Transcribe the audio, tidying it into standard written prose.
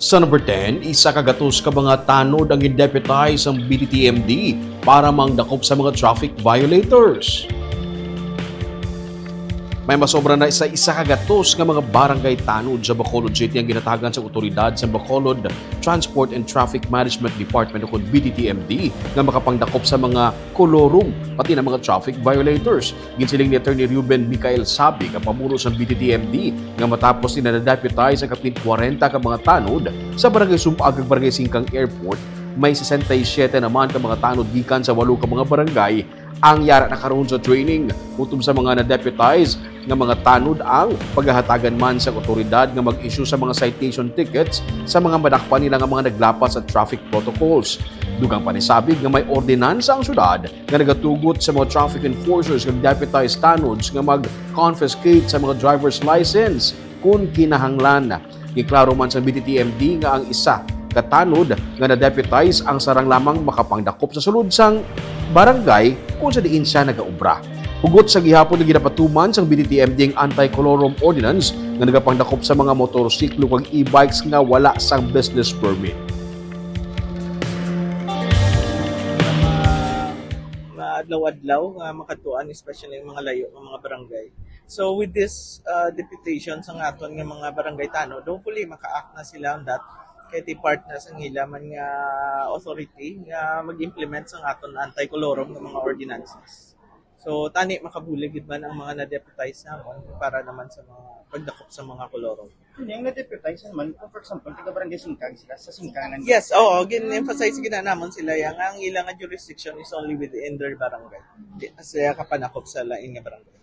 Sa number 10, isa kagatos ka mga tanod ang gin-deputize ang BTTMD para mangdakop sa mga traffic violators. May masobra na isa kagatos nga mga barangay tanod sa Bacolod City ang ginatagan sa otoridad sa Bacolod Transport and Traffic Management Department o BTTMD nga makapangdakop sa mga kolorong pati na mga traffic violators. Ginsiling ni Attorney Ruben Michael Sabi nga pamuno sa BTTMD nga matapos nila na-deputize ang kapit 40 ka mga tanod sa barangay Sumpag ug barangay Singkang Airport. May 67 naman ka mga tanod gikan sa 8 ka mga barangay ang yara na karon sa training. Utom sa mga na-deputize nga mga tanod ang paghahatagan man sa otoridad nga mag-issue sa mga citation tickets sa mga madakpan nila nga mga naglapas sa traffic protocols. Dugang panisabig nga may ordinansa ang syudad nga nagatugot sa mga traffic enforcers nga deputized tanods nga mag-confiscate sa mga driver's license kung kinahanglan. Giklaro man sa BTTMD nga ang isa katanod nga na-deputize ang sarang lamang makapangdakop sa sulod sang barangay kung sa diin siya nagaubra. Hugot sa gihapon na ginapatuman sang BTTMD ang anti-colorum ordinance nga nagapangdakop sa mga motorsiklo kag e-bikes nga wala sang business permit. Adlaw-adlaw nga makatuan especially yung mga layo ng mga barangay. So with this deputation sa aton nga mga barangay tanod, hopefully maka-act na sila on that kay ti partners ang hilaman nga authority nga mag-implement sa aton anti-colorum ng mga ordinances. So tani makabulig gid man ang mga na-deputize namon para naman sa mga pagdakop sa mga colorum. Yung na-deputize naman, kung for example, taga barangay Singkang sila sa Singkangan. Yes, oo, gin-emphasize gid na namon sila yang ang ilang jurisdiction is only within their barangay. Kasi kapanakop sa lain nga barangay.